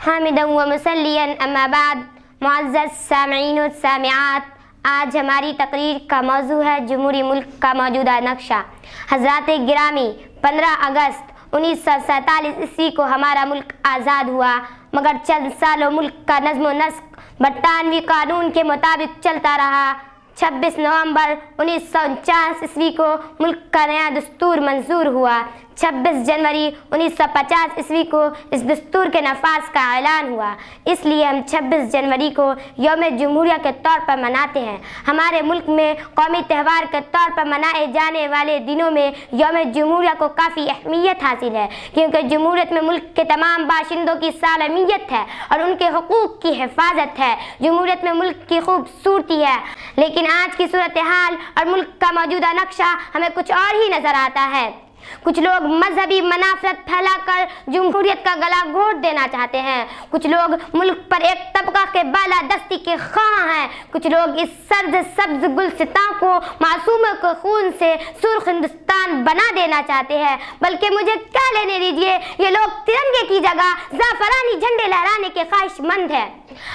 حامدا و مسلیاً اما بعد، معزز سامعین و سامعات، آج ہماری تقریر کا موضوع ہے جمہوری ملک کا موجودہ نقشہ۔ حضرات گرامی، 15 اگست 1947 عیسوی کو ہمارا ملک آزاد ہوا، مگر چند سالوں ملک کا نظم و نسق برطانوی قانون کے مطابق چلتا رہا۔ 26 نومبر 1949 عیسوی کو ملک کا نیا دستور منظور ہوا۔ 26 جنوری 1950 عیسوی کو اس دستور کے نفاذ کا اعلان ہوا۔ اس لیے ہم 26 جنوری کو یوم جمہوریہ کے طور پر مناتے ہیں۔ ہمارے ملک میں قومی تہوار کے طور پر منائے جانے والے دنوں میں یوم جمہوریہ کو کافی اہمیت حاصل ہے، کیونکہ جمہوریت میں ملک کے تمام باشندوں کی سالمیت ہے اور ان کے حقوق کی حفاظت ہے۔ جمہوریت میں ملک کی خوبصورتی ہے، لیکن آج کی صورتحال اور ملک کا موجودہ نقشہ ہمیں کچھ اور ہی نظر آتا ہے۔ کچھ لوگ مذہبی منافرت پھیلا کر جمہوریت کا گلا گھونٹ دینا چاہتے ہیں۔ کچھ لوگ ملک پر ایک طبقہ کے بالادستی کے خواہاں ہیں۔ کچھ لوگ اس سرد سبز گلستاں کو معصوموں کے خون سے سرخ ہندوستان بنا دینا چاہتے ہیں۔ بلکہ مجھے کیا لینے دیجیے، یہ لوگ ترنگے کی جگہ زعفرانی جھنڈے لہرانے کے خواہش مند ہیں۔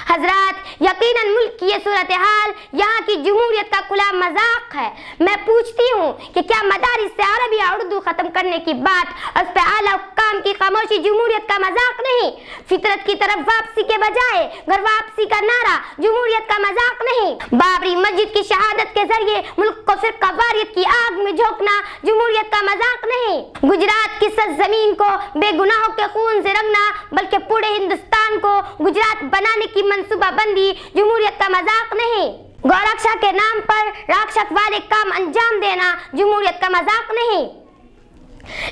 حضرات، یقیناً ملک کی یہ صورتحال یہاں کی جمہوریت کا کھلا مذاق ہے۔ میں پوچھتی ہوں کہ کیا مدارس سے عربی یا اردو ختم کرنے کی بات اور اس پہ اعلیٰ حکام کی خاموشی جمہوریت کا مذاق نہیں؟ فطرت کی طرف واپسی کے بجائے گھر واپسی کا نعرہ جمہوریت کا مذاق نہیں؟ بابری مسجد کی شہادت کے ذریعے ملک کو فرقہ واریت کی آگ میں جھونکنا جمہوریت کا مذاق نہیں؟ گجرات کی سرزمین کو بے گناہوں کے خون سے رنگنا بلکہ پورے ہندوستان کو گجرات بنانے کی منصوبہ بندی جمہوریت کا مذاق نہیں؟ گورکشا کے نام پر راکشت والے کام انجام دینا جمہوریت کا مذاق نہیں؟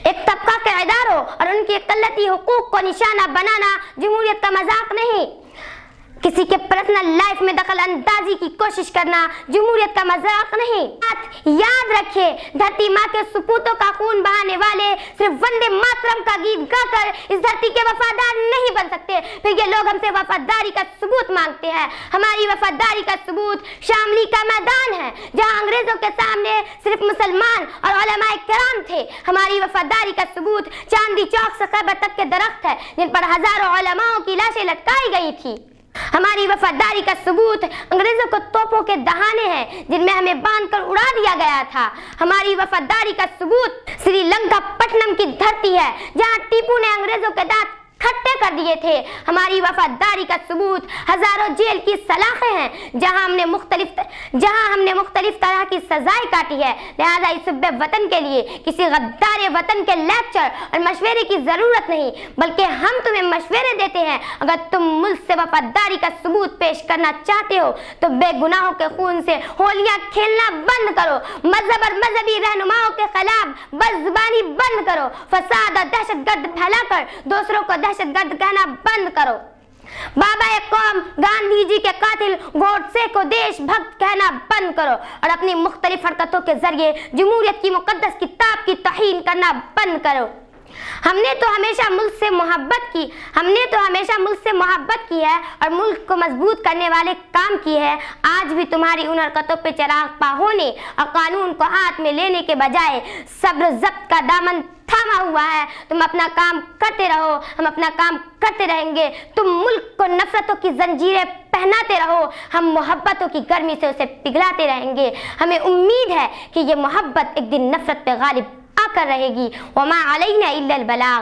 ایک طبقہ کے اداروں اور ان کی اقلیتی حقوق کو نشانہ بنانا جمہوریت کا مذاق نہیں؟ کسی کے پرسنل لائف میں دخل اندازی کی کوشش کرنا جمہوریت کا مذاق نہیں؟ یاد رکھے، دھرتی ماں کے سپوتوں کا خون بہانے والے صرف وندے ماترم کا گیت گا کر اس دھرتی کے وفادار نہیں بن سکتے۔ پھر یہ لوگ ہم سے وفاداری کا ثبوت مانگتے ہیں۔ ہماری وفاداری کا ثبوت شاملی کا میدان ہے، جہاں انگریزوں کے سامنے صرف مسلمان اور علماء کرام تھے۔ ہماری وفاداری کا ثبوت چاندی چوک سے خیبر تک کے درخت ہے، جن پر ہزاروں علماؤں کی لاشیں لٹکائی گئی تھی۔ ہماری وفاداری کا ثبوت انگریزوں کو توپوں کے دہانے ہیں، جن میں ہمیں باندھ کر اڑا دیا گیا تھا۔ ہماری وفاداری کا ثبوت سری لنکا پٹنم کی دھرتی ہے، جہاں ٹیپو نے انگریزوں کے دانت کھٹے کر دیے تھے۔ ہماری وفاداری کا ثبوت ہزاروں جیل کی سلاخیں ہیں، جہاں ہم نے مختلف طرح کی سزائیں کاٹی ہے۔ لہذا اس حب وطن کے لیے کسی غدار وطن کے لیکچر اور مشورے کی ضرورت نہیں، بلکہ ہم تمہیں مشورے دیتے ہیں۔ اگر تم ملک سے وفاداری کا ثبوت پیش کرنا چاہتے ہو تو بے گناہوں کے خون سے ہولیاں کھیلنا بند کرو، مذہب اور مذہبی رہنماؤں کے خلاف بد زبانی بند کرو، فساد اور دہشت گرد پھیلا کر دوسروں کو دہشت گرد کہنا بند کرو، بابا قوم گاندھی جی کے قاتل گوڈسے کو دیش بھکت کہنا بند کرو، اور اپنی مختلف حرکتوں کے ذریعے جمہوریت کی مقدس کتاب کی توہین کرنا بند کرو۔ ہم نے تو ہمیشہ ملک سے محبت کی ہے اور ملک کو مضبوط کرنے والے کام کیے ہیں۔ آج بھی تمہاری ان حرکتوں پہ چراغ پا ہونے اور قانون کو ہاتھ میں لینے کے بجائے صبر ضبط کا دامن تھاما ہوا ہے۔ تم اپنا کام کرتے رہو، ہم اپنا کام کرتے رہیں گے۔ تم ملک کو نفرتوں کی زنجیریں پہناتے رہو، ہم محبتوں کی گرمی سے اسے پگھلاتے رہیں گے۔ ہمیں امید ہے کہ یہ محبت ایک دن نفرت پہ غالب آ کر رہے گی۔ وما علینا الا البلاغ۔